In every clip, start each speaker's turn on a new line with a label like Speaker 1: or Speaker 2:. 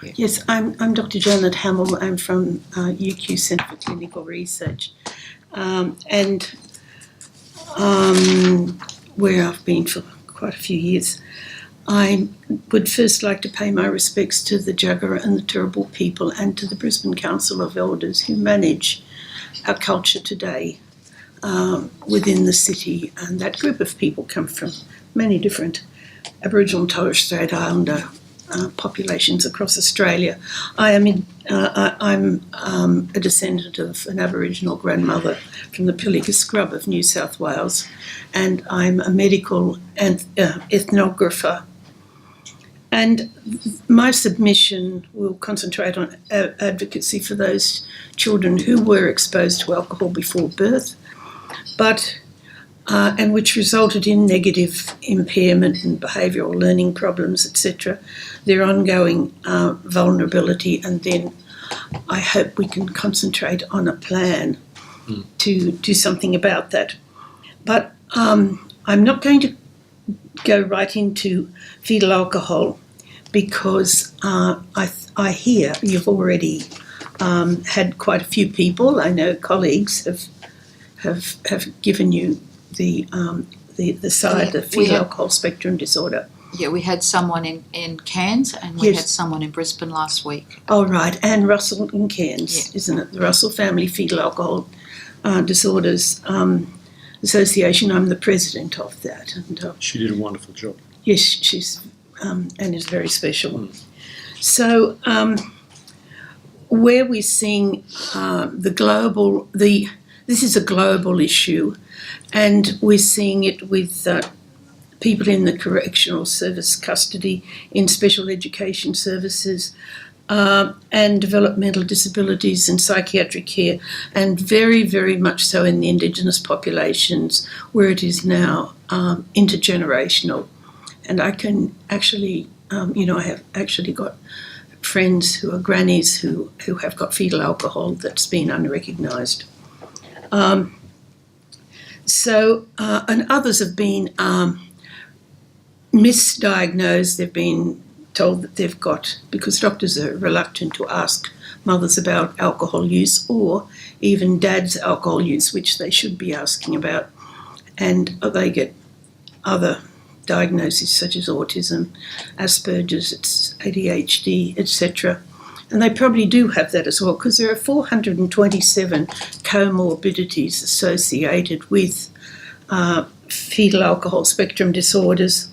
Speaker 1: Yes, I'm Dr. Janet Hammill. I'm from UQ Centre for Clinical Research, and where I've been for quite a few years. I would first like to pay my respects to the Jagera and the Turrbal people and to the Brisbane Council of Elders who manage our culture today within the city. And that group of people come from many different Aboriginal and Torres Strait Islander populations across Australia. I'm a descendant of an Aboriginal grandmother from the Pilliga Scrub of New South Wales, and I'm a medical ethnographer. And my submission will concentrate on advocacy for those children who were exposed to alcohol before birth, and which resulted in negative impairment and behavioural learning problems, etc., their ongoing vulnerability, and then I hope we can concentrate on a plan to do something about that. But I'm not going to go right into fetal alcohol because I hear you've already had quite a few people. I know colleagues have given you the side, the fetal alcohol spectrum disorder.
Speaker 2: Yeah, we had someone in Cairns and we had someone in Brisbane last week.
Speaker 1: Oh, right, and Russell in Cairns, isn't it? The Russell Family Fetal Alcohol Disorders Association. I'm the president of that. And
Speaker 3: she did a wonderful job.
Speaker 1: Yes, she's and is very special. So where we're seeing this is a global issue, and we're seeing it with people in the correctional service custody, in special education services, and developmental disabilities and psychiatric care, and very, very much so in the Indigenous populations where it is now intergenerational. And I can actually, I have actually got friends who are grannies who have got fetal alcohol that's been unrecognised. And others have been misdiagnosed. They've been told that they've got, because doctors are reluctant to ask mothers about alcohol use or even dad's alcohol use, which they should be asking about, and they get other diagnoses such as autism, Asperger's, ADHD, etc. And they probably do have that as well, because there are 427 comorbidities associated with fetal alcohol spectrum disorders.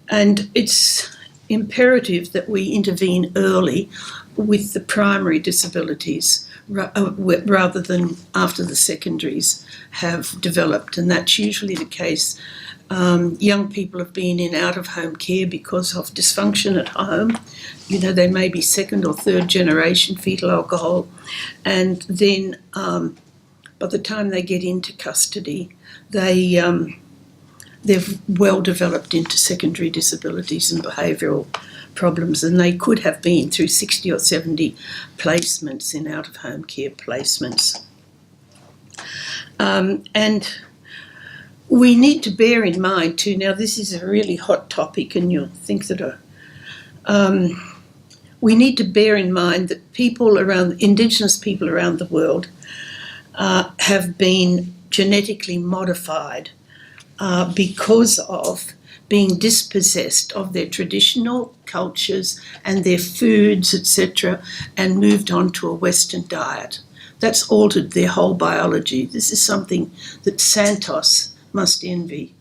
Speaker 1: And it's imperative that we intervene early with the primary disabilities rather than after the secondaries have developed. And that's usually the case. Young people have been in out-of-home care because of dysfunction at home. They may be second or third generation fetal alcohol. And then by the time they get into custody, they've well developed into secondary disabilities and behavioural problems, and they could have been through 60 or 70 placements in out-of-home care placements. And we need to bear in mind too, now this is a really hot topic and you'll think that we need to bear in mind that Indigenous people around the world have been genetically modified because of being dispossessed of their traditional cultures and their foods, etc., and moved on to a Western diet. That's altered their whole biology. This is something that Santos must envy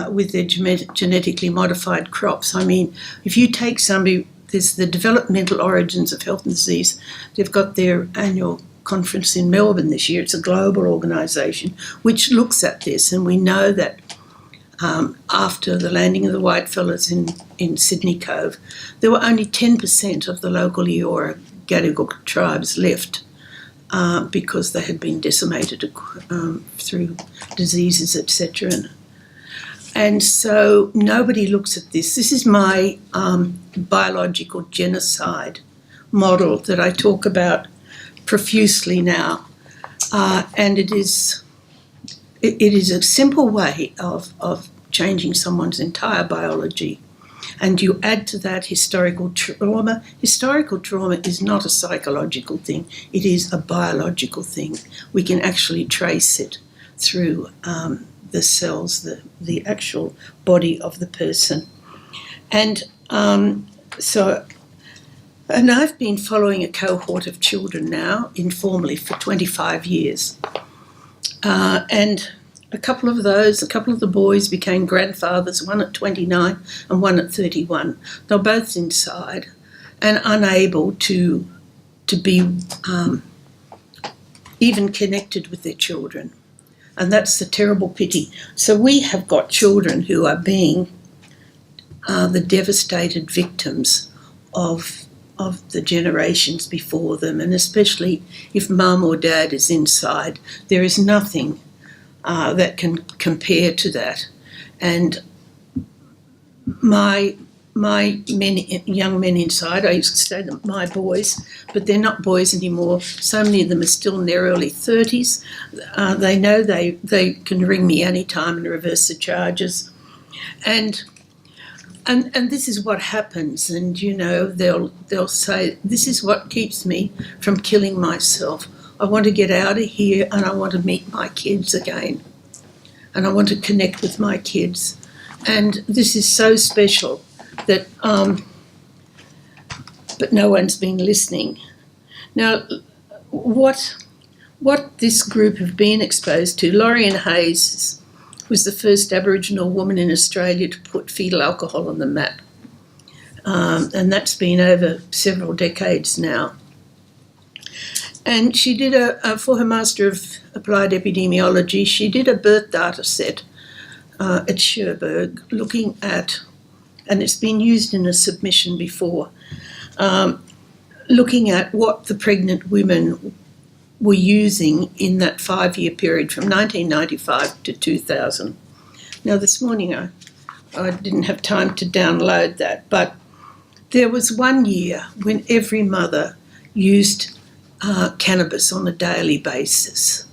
Speaker 1: with their genetically modified crops. I mean, if you take somebody, there's the Developmental Origins of Health and Disease. They've got their annual conference in Melbourne this year. It's a global organisation which looks at this, and we know that after the landing of the whitefellas in Sydney Cove, there were only 10% of the local Eora Gadigal tribes left because they had been decimated through diseases, etc. And so nobody looks at this. This is my biological genocide model that I talk about profusely now, and it is a simple way of changing someone's entire biology. And you add to that historical trauma. Historical trauma is not a psychological thing. It is a biological thing. We can actually trace it through the cells, the actual body of the person. And and I've been following a cohort of children now, informally, for 25 years. And a couple of the boys became grandfathers, one at 29 and one at 31. They're both inside and unable to be even connected with their children. And that's the terrible pity. So we have got children who are being the devastated victims of the generations before them, and especially if mum or dad is inside, there is nothing that can compare to that. And my young men inside, I used to say them my boys, but they're not boys anymore. So many of them are still in their early 30s. They know they can ring me anytime and reverse the charges. And this is what happens, and they'll say, this is what keeps me from killing myself. I want to get out of here and I want to meet my kids again. And I want to connect with my kids. And this is so special that, but no one's been listening. Now, what this group have been exposed to, Lorien Hayes was the first Aboriginal woman in Australia to put fetal alcohol on the map. And that's been over several decades now. And she did for her Master of Applied Epidemiology, she did a birth data set at Cherbourg looking at, and it's been used in a submission before, looking at what the pregnant women were using in that 5-year period from 1995 to 2000. Now this morning I didn't have time to download that, but there was 1 year when every mother used cannabis on a daily basis.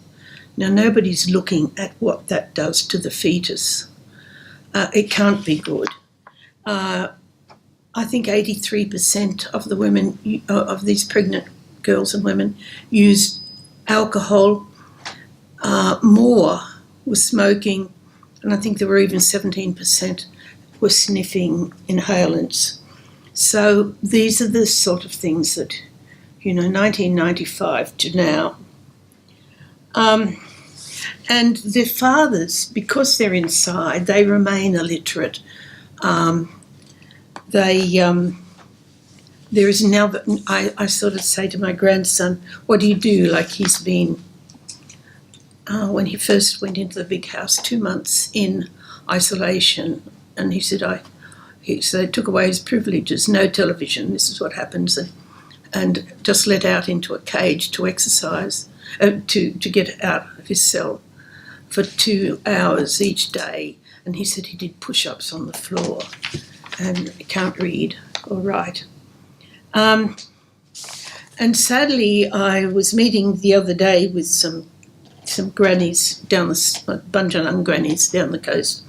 Speaker 1: Now nobody's looking at what that does to the fetus. It can't be good. I think 83% of the women, of these pregnant girls and women, used alcohol. More were smoking, and I think there were even 17% were sniffing inhalants. So these are the sort of things that, 1995 to now. And their fathers, because they're inside, they remain illiterate. There is now that I sort of say to my grandson, what do you do? Like he's been, when he first went into the big house, 2 months in isolation, and he said, so they took away his privileges, no television, this is what happens, and just let out into a cage to exercise, to get out of his cell for 2 hours each day. And he said he did push-ups on the floor and he can't read or write. And sadly, I was meeting the other day with some grannies down Bunjalung grannies down the coast,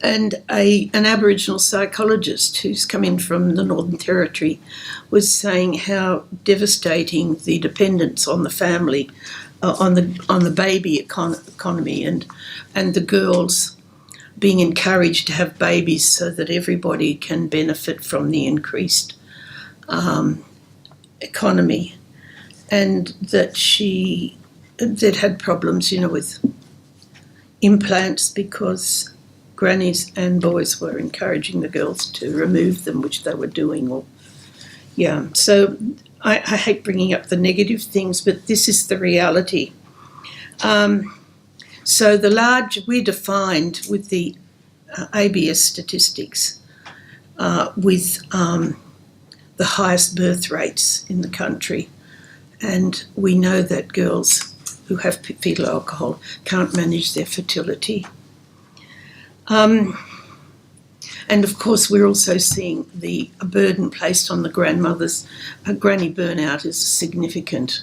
Speaker 1: and an Aboriginal psychologist who's come in from the Northern Territory was saying how devastating the dependence on the family, on the baby economy, and the girls being encouraged to have babies so that everybody can benefit from the increased economy, and that they'd had problems, with implants because grannies and boys were encouraging the girls to remove them, which they were doing. So I hate bringing up the negative things, but this is the reality. So we're defined with the ABS statistics with the highest birth rates in the country, and we know that girls who have fetal alcohol can't manage their fertility. And of course we're also seeing a burden placed on the grandmothers. Granny burnout is a significant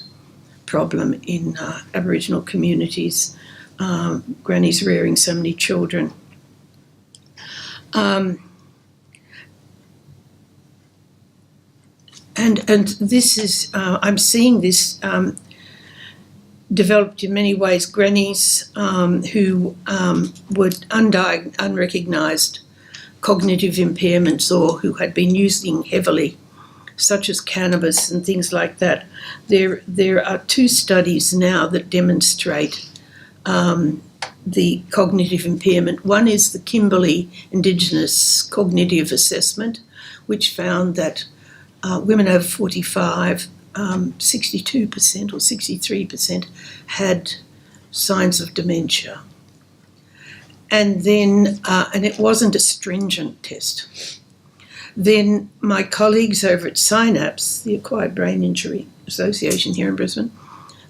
Speaker 1: problem in Aboriginal communities. Grannies rearing so many children. And this is, I'm seeing this developed in many ways. Grannies who were unrecognised cognitive impairments or who had been using heavily, such as cannabis and things like that. There are 2 studies now that demonstrate the cognitive impairment. One is the Kimberley Indigenous Cognitive Assessment, which found that women over 45, 62% or 63% had signs of dementia. And then, and it wasn't a stringent test. Then my colleagues over at Synapse, the Acquired Brain Injury Association here in Brisbane,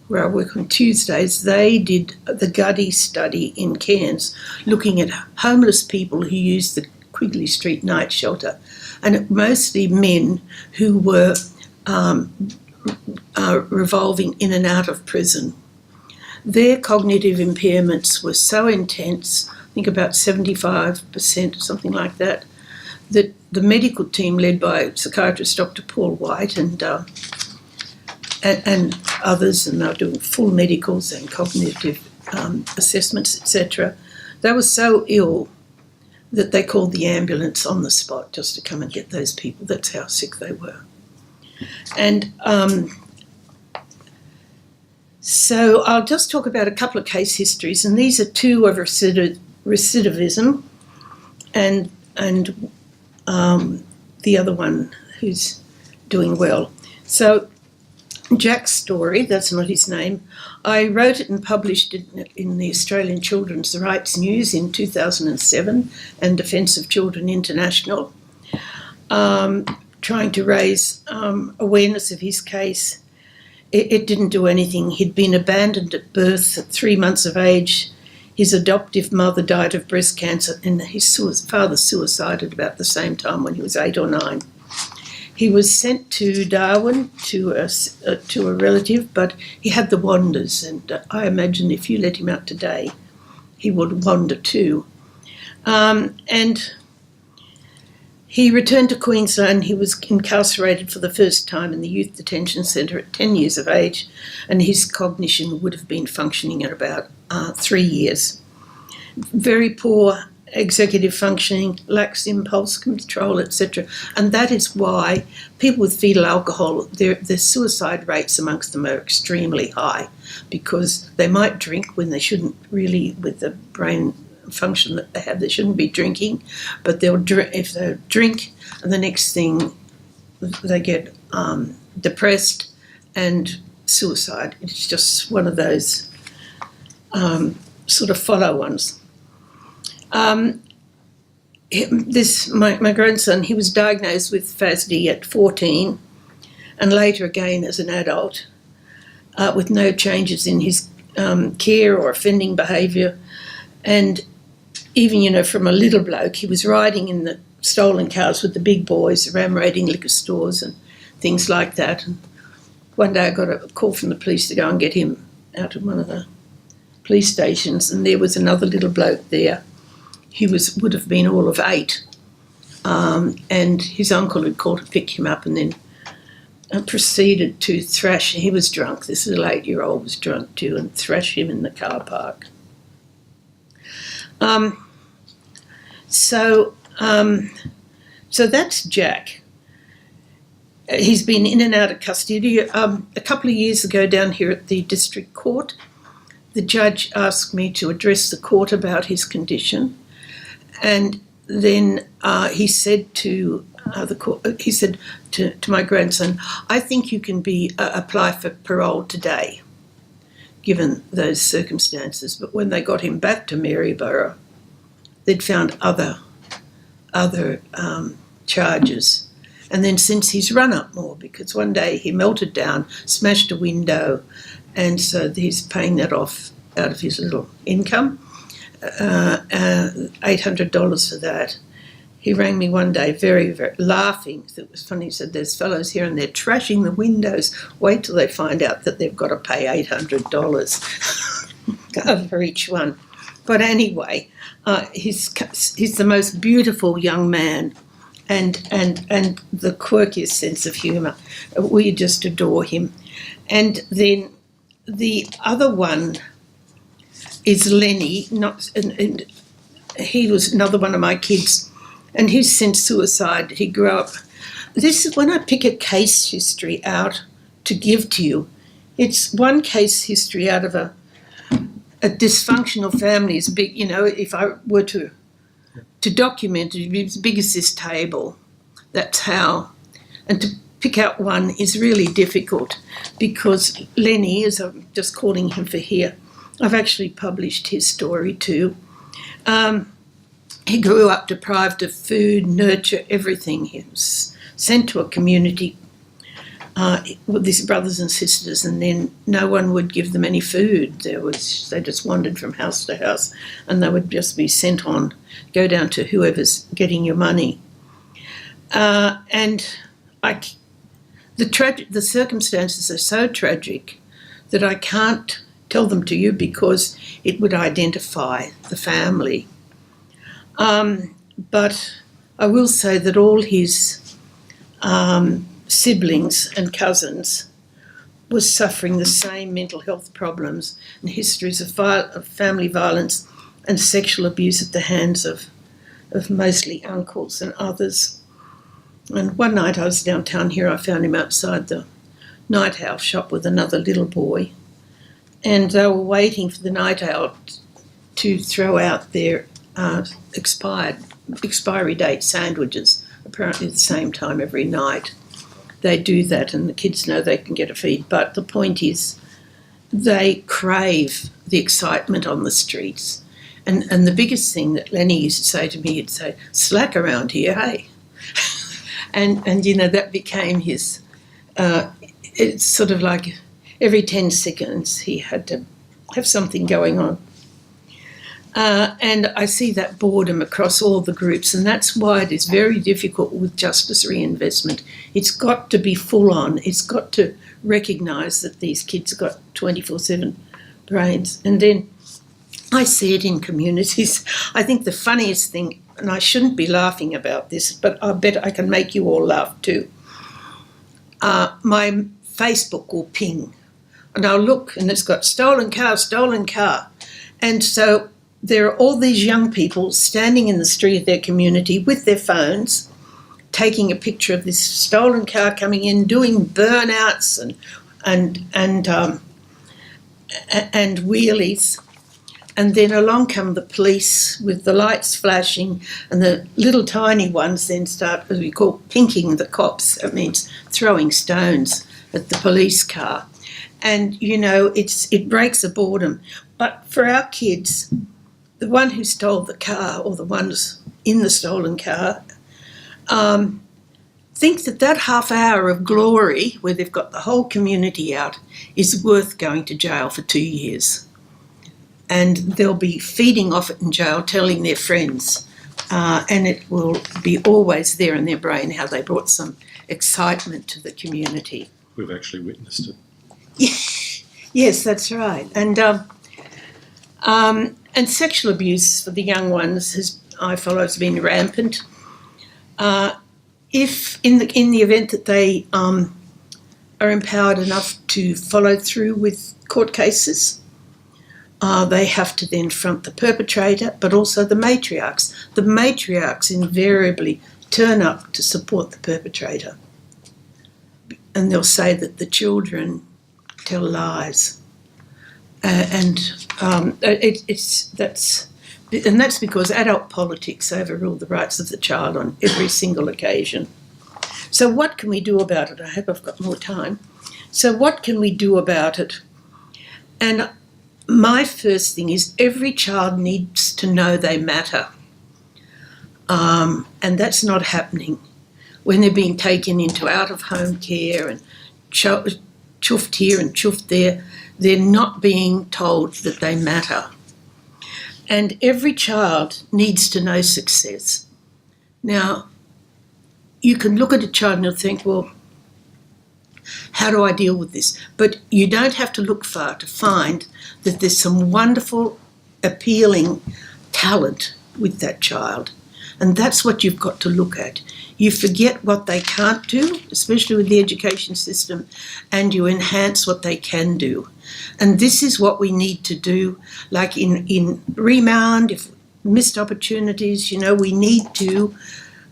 Speaker 1: where I work on Tuesdays, they did the Guddy study in Cairns, looking at homeless people who used the Quigley Street night shelter, and mostly men who were revolving in and out of prison. Their cognitive impairments were so intense, I think about 75% or something like that, that the medical team led by psychiatrist Dr. Paul White and others, and they were doing full medicals and cognitive assessments, etc. They were so ill that they called the ambulance on the spot just to come and get those people. That's how sick they were. And so I'll just talk about a couple of case histories, and these are 2 of recidivism and the other one who's doing well. So Jack's story, that's not his name, I wrote it and published it in the Australian Children's Rights News in 2007 and Defence of Children International, trying to raise awareness of his case. It didn't do anything. He'd been abandoned at birth at 3 months of age. His adoptive mother died of breast cancer, and his father suicided about the same time when he was 8 or 9. He was sent to Darwin to a relative, but he had the wanders, and I imagine if you let him out today, he would wander too. And he returned to Queensland. He was incarcerated for the first time in the Youth Detention Centre at 10 years of age, and his cognition would have been functioning at about 3 years. Very poor executive functioning, lacks impulse control, etc. And that is why people with fetal alcohol, their suicide rates amongst them are extremely high, because they might drink when they shouldn't really, with the brain function that they have, they shouldn't be drinking, but if they drink, and the next thing they get depressed and suicide. It's just one of those sort of follow ones. My grandson, he was diagnosed with FASD at 14 and later again as an adult with no changes in his care or offending behaviour. And even, from a little bloke, he was riding in the stolen cars with the big boys, ram-raiding liquor stores and things like that. And one day I got a call from the police to go and get him out of one of the police stations, and there was another little bloke there. He would have been all of 8, and his uncle had called to pick him up and then proceeded to thrash. He was drunk. This little 8-year-old was drunk too, and thrash him in the car park. So that's Jack. He's been in and out of custody. A couple of years ago down here at the district court, the judge asked me to address the court about his condition, and then he said to the court, he said to my grandson, "I think you can apply for parole today, given those circumstances." But when they got him back to Maryborough, they'd found other charges. And then since he's run up more, because one day he melted down, smashed a window, and so he's paying that off out of his little income, $800 for that. He rang me one day, very, very laughing. It was funny. He said, "There's fellows here and they're trashing the windows. Wait till they find out that they've got to pay $800 for each one." But anyway, he's the most beautiful young man, and the quirkiest sense of humour. We just adore him. And then the other one is Lenny, and he was another one of my kids, and he's since suicide. He grew up. This is when I pick a case history out to give to you. It's one case history out of a dysfunctional family. Is big, if I were to document it, it'd be as big as this table. That's how. And to pick out one is really difficult because Lenny, as I'm just calling him for here, I've actually published his story too. He grew up deprived of food, nurture, everything. He was sent to a community with his brothers and sisters, and then no one would give them any food. They just wandered from house to house, and they would just be sent on, go down to whoever's getting your money. The circumstances are so tragic that I can't tell them to you because it would identify the family. But I will say that all his siblings and cousins were suffering the same mental health problems and histories of family violence and sexual abuse at the hands of mostly uncles and others. And one night I was downtown here, I found him outside the night owl shop with another little boy, and they were waiting for the night owl to throw out their expiry date sandwiches, apparently at the same time every night. They do that and the kids know they can get a feed, but the point is they crave the excitement on the streets. And the biggest thing that Lenny used to say to me, he'd say, "Slack around here, hey." and that became his, it's sort of like every 10 seconds he had to have something going on. And I see that boredom across all the groups, and that's why it is very difficult with justice reinvestment. It's got to be full on. It's got to recognise that these kids have got 24/7 brains. And then I see it in communities. I think the funniest thing, and I shouldn't be laughing about this, but I bet I can make you all laugh too. My Facebook will ping, and I'll look, and it's got stolen car. And so there are all these young people standing in the street of their community with their phones, taking a picture of this stolen car coming in, doing burnouts and wheelies. And then along come the police with the lights flashing, and the little tiny ones then start, as we call, pinking the cops. It means throwing stones at the police car. And, it breaks the boredom. But for our kids, the one who stole the car, or the ones in the stolen car, think that half hour of glory, where they've got the whole community out, is worth going to jail for 2 years. And they'll be feeding off it in jail, telling their friends, and it will be always there in their brain how they brought some excitement to the community.
Speaker 3: We've actually witnessed it.
Speaker 1: Yes, that's right. And sexual abuse for the young ones I follow has been rampant. If in the event that they are empowered enough to follow through with court cases, they have to then front the perpetrator, but also the matriarchs. The matriarchs invariably turn up to support the perpetrator, and they'll say that the children tell lies, that's because adult politics overrule the rights of the child on every single occasion. So what can we do about it? I hope I've got more time. So what can we do about it? And my first thing is every child needs to know they matter. And that's not happening when they're being taken into out-of-home care and chuffed here and chuffed there. They're not being told that they matter. And every child needs to know success. Now, you can look at a child and you'll think, well, how do I deal with this? But you don't have to look far to find that there's some wonderful, appealing talent with that child. And that's what you've got to look at. You forget what they can't do, especially with the education system, and you enhance what they can do. And this is what we need to do, like in remand, if missed opportunities, we need to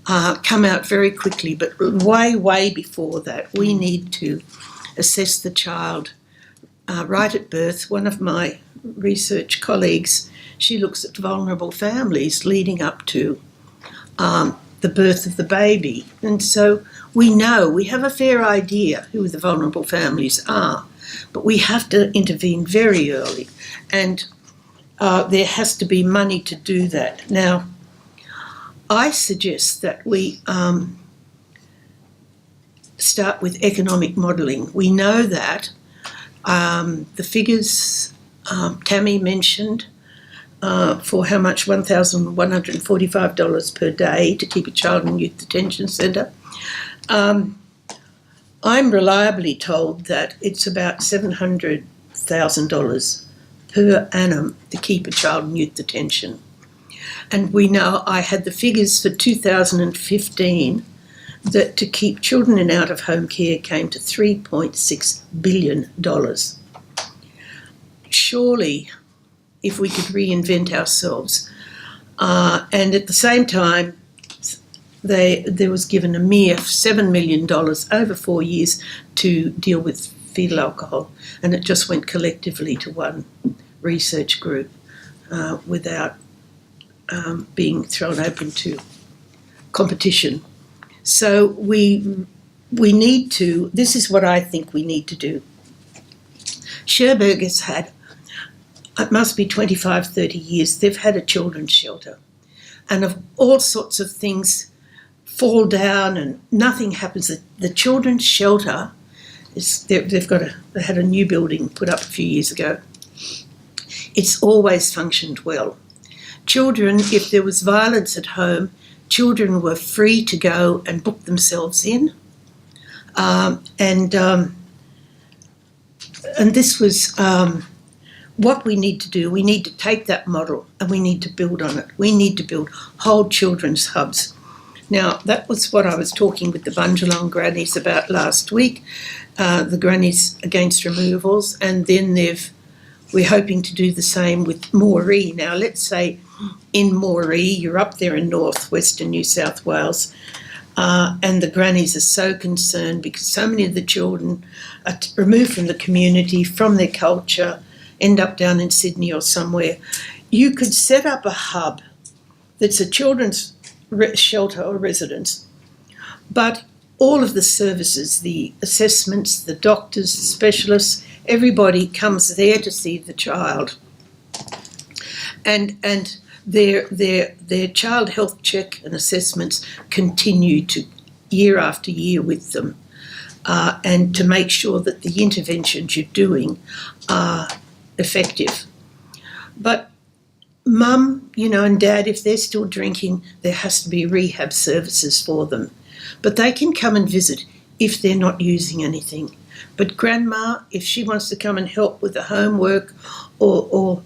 Speaker 1: come out very quickly. But way before that, we need to assess the child right at birth. One of my research colleagues, she looks at vulnerable families leading up to the birth of the baby. And so we have a fair idea who the vulnerable families are, but we have to intervene very early. And there has to be money to do that. Now, I suggest that we start with economic modelling. We know that the figures Tammy mentioned for how much, $1,145 per day to keep a child in youth detention centre. I'm reliably told that it's about $700,000 per annum to keep a child in youth detention. And we know, I had the figures for 2015, that to keep children in out-of-home care came to $3.6 billion. Surely, if we could reinvent ourselves, and at the same time, there was given a mere $7 million over 4 years to deal with fetal alcohol, and it just went collectively to one research group without being thrown open to competition. So we need to, this is what I think we need to do. Cherbourg has had, it must be 25, 30 years, they've had a children's shelter. And of all sorts of things fall down and nothing happens. The children's shelter, they had a new building put up a few years ago. It's always functioned well. Children, if there was violence at home, children were free to go and book themselves in. And this was what we need to do. We need to take that model and we need to build on it. We need to build whole children's hubs. Now, that was what I was talking with the Bundjalung grannies about last week, the grannies against removals, and then we're hoping to do the same with Moree. Now, let's say in Moree, you're up there in northwestern New South Wales, and the grannies are so concerned because so many of the children are removed from the community, from their culture, end up down in Sydney or somewhere. You could set up a hub that's a children's shelter or residence, but all of the services, the assessments, the doctors, the specialists, everybody comes there to see the child. And their child health check and assessments continue to year after year with them, and to make sure that the interventions you're doing are effective. But Mum, and Dad, if they're still drinking, there has to be rehab services for them. But they can come and visit if they're not using anything. But Grandma, if she wants to come and help with the homework or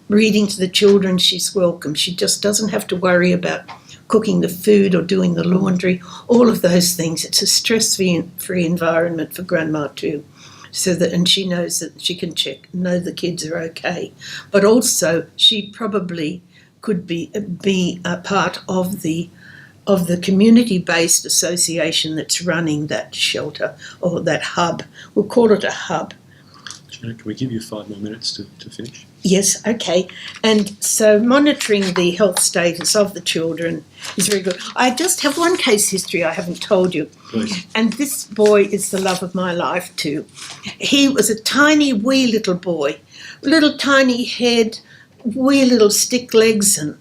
Speaker 1: reading to the children, she's welcome. She just doesn't have to worry about cooking the food or doing the laundry, all of those things. It's a stress-free environment for Grandma too. And she knows that she can know the kids are okay. But also, she probably could be a part of the community-based association that's running that shelter or that hub. We'll call it a hub.
Speaker 3: Can we give you 5 more minutes to finish?
Speaker 1: Yes, okay. And so monitoring the health status of the children is very good. I just have one case history I haven't told you.
Speaker 3: Please.
Speaker 1: And this boy is the love of my life too. He was a tiny, wee little boy, little tiny head, wee little stick legs and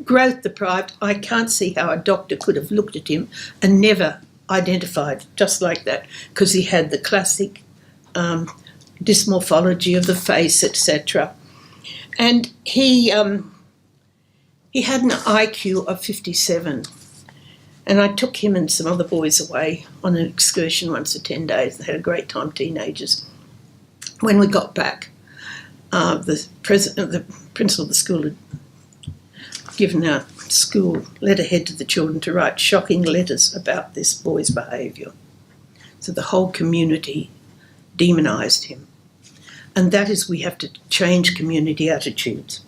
Speaker 1: growth deprived. I can't see how a doctor could have looked at him and never identified just like that, because he had the classic dysmorphology of the face, etc. And he had an IQ of 57. And I took him and some other boys away on an excursion once for 10 days. They had a great time, teenagers. When we got back, the principal of the school had given a school letterhead to the children to write shocking letters about this boy's behaviour. So the whole community demonised him. And that is, we have to change community attitudes.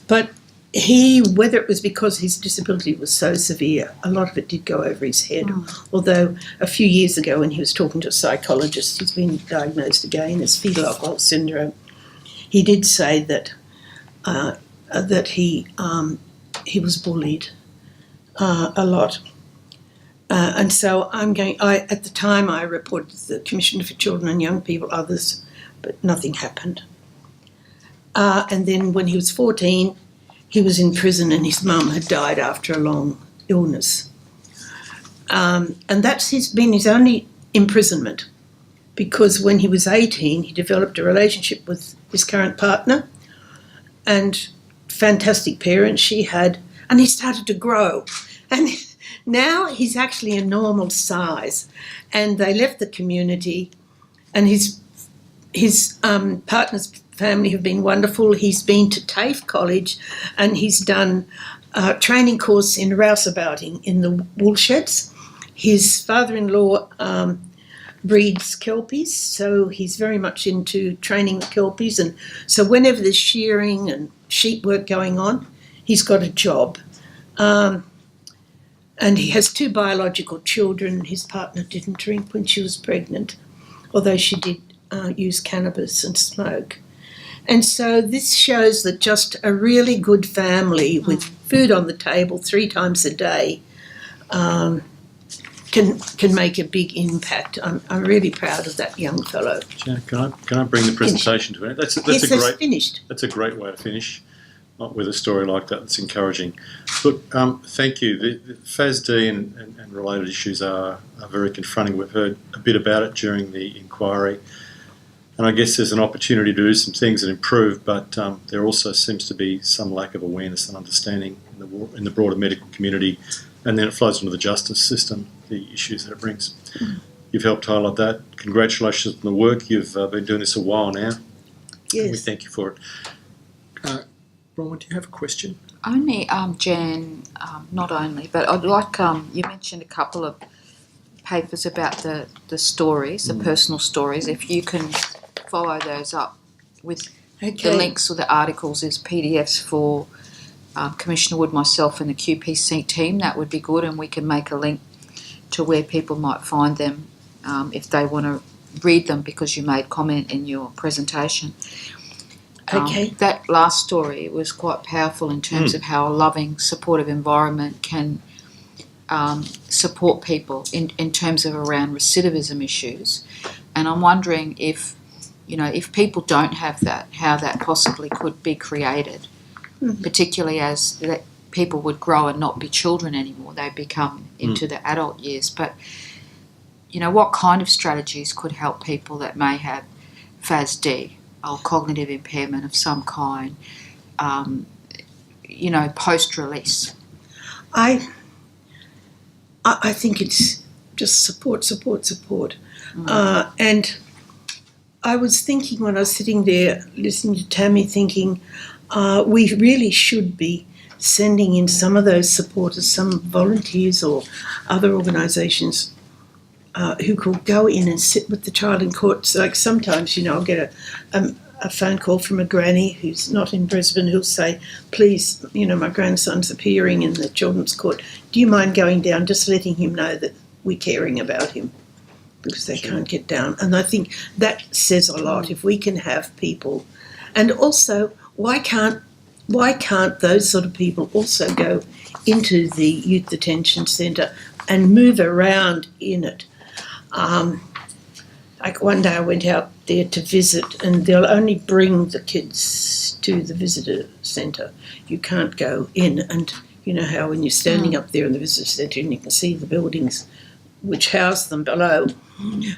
Speaker 1: But whether it was because his disability was so severe, a lot of it did go over his head. Although a few years ago when he was talking to a psychologist, he's been diagnosed again as fetal alcohol syndrome, he did say that he was bullied a lot. And so at the time I reported to the Commissioner for Children and Young People, others, but nothing happened. And then when he was 14, he was in prison and his mum had died after a long illness. And that's been his only imprisonment, because when he was 18, he developed a relationship with his current partner, and fantastic parents she had, and he started to grow. And now he's actually a normal size. And they left the community, and his partner's family have been wonderful. He's been to TAFE College, and he's done a training course in rouseabouting in the wool sheds. His father-in-law breeds kelpies, so he's very much into training the kelpies. And so whenever there's shearing and sheep work going on, he's got a job. And he has 2 biological children. His partner didn't drink when she was pregnant, although she did use cannabis and smoke. And so this shows that just a really good family with food on the table 3 times a day can make a big impact. I'm really proud of that young fellow.
Speaker 3: Janet, can I bring the presentation to an end? That's
Speaker 1: finished.
Speaker 3: That's a great way to finish, with a story like that. That's encouraging. Look, thank you. The FASD and related issues are very confronting. We've heard a bit about it during the inquiry, and I guess there's an opportunity to do some things and improve, but there also seems to be some lack of awareness and understanding in the broader medical community, and then it flows into the justice system, the issues that it brings. You've helped highlight that. Congratulations on the work. You've been doing this a while now.
Speaker 1: Yes.
Speaker 3: And we thank you for it. Bronwyn, do you have a question?
Speaker 2: Only, Jan, not only, but I'd like, you mentioned a couple of papers about the stories, the personal stories. If you can follow those up with the links or the articles as PDFs for Commissioner Wood, myself and the QPC team, that would be good, and we can make a link to where people might find them if they want to read them, because you made comment in your presentation. That last story was quite powerful in terms of how a loving, supportive environment can support people in terms of around recidivism issues. And I'm wondering if people don't have that, how that possibly could be created, particularly as that people would grow and not be children anymore. They become into the adult years. But, what kind of strategies could help people that may have FASD or cognitive impairment of some kind, post-release?
Speaker 1: I think it's just support. And I was thinking when I was sitting there listening to Tammy, thinking we really should be sending in some of those supporters, some volunteers or other organisations who could go in and sit with the child in court. So, like sometimes, I'll get a phone call from a granny who's not in Brisbane who'll say, please, my grandson's appearing in the children's court. Do you mind going down, just letting him know that we're caring about him? Because they can't get down. And I think that says a lot if we can have people. And also, why can't those sort of people also go into the youth detention centre and move around in it? Like one day I went out there to visit, and they'll only bring the kids to the visitor centre. You can't go in, and you know how when you're standing up there in the visitor centre and you can see the buildings which house them below,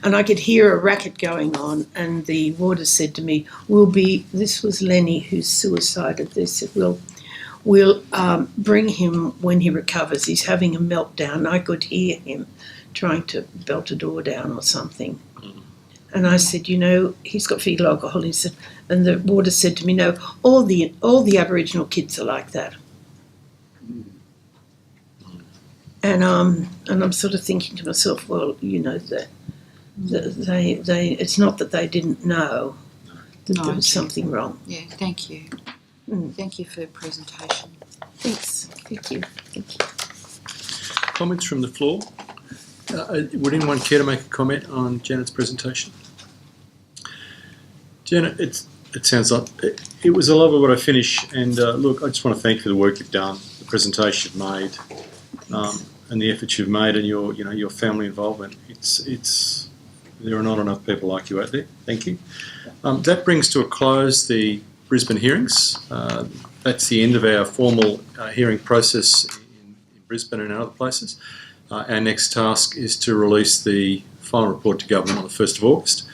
Speaker 1: and I could hear a racket going on, and the warder said to me, this was Lenny who's suicided. They said, we'll bring him when he recovers. He's having a meltdown. I could hear him trying to belt a door down or something. And I said, he's got fetal alcohol. He said, and the warder said to me, no, all the Aboriginal kids are like that. And I'm sort of thinking to myself, well, you know, that they it's not that they didn't know that there was something wrong.
Speaker 2: Yeah, thank you. Thank you for your presentation.
Speaker 1: Thanks. Thank you.
Speaker 3: Comments from the floor? Would anyone care to make a comment on Janet's presentation? Janet, it sounds like it was a lovely way to finish. And look, I just want to thank you for the work you've done, the presentation you've made, and the efforts you've made, and your family involvement. It's there are not enough people like you out there. Thank you. That brings to a close the Brisbane hearings. That's the end of our formal hearing process in Brisbane and other places. Our next task is to release the final report to government on the 1st of August.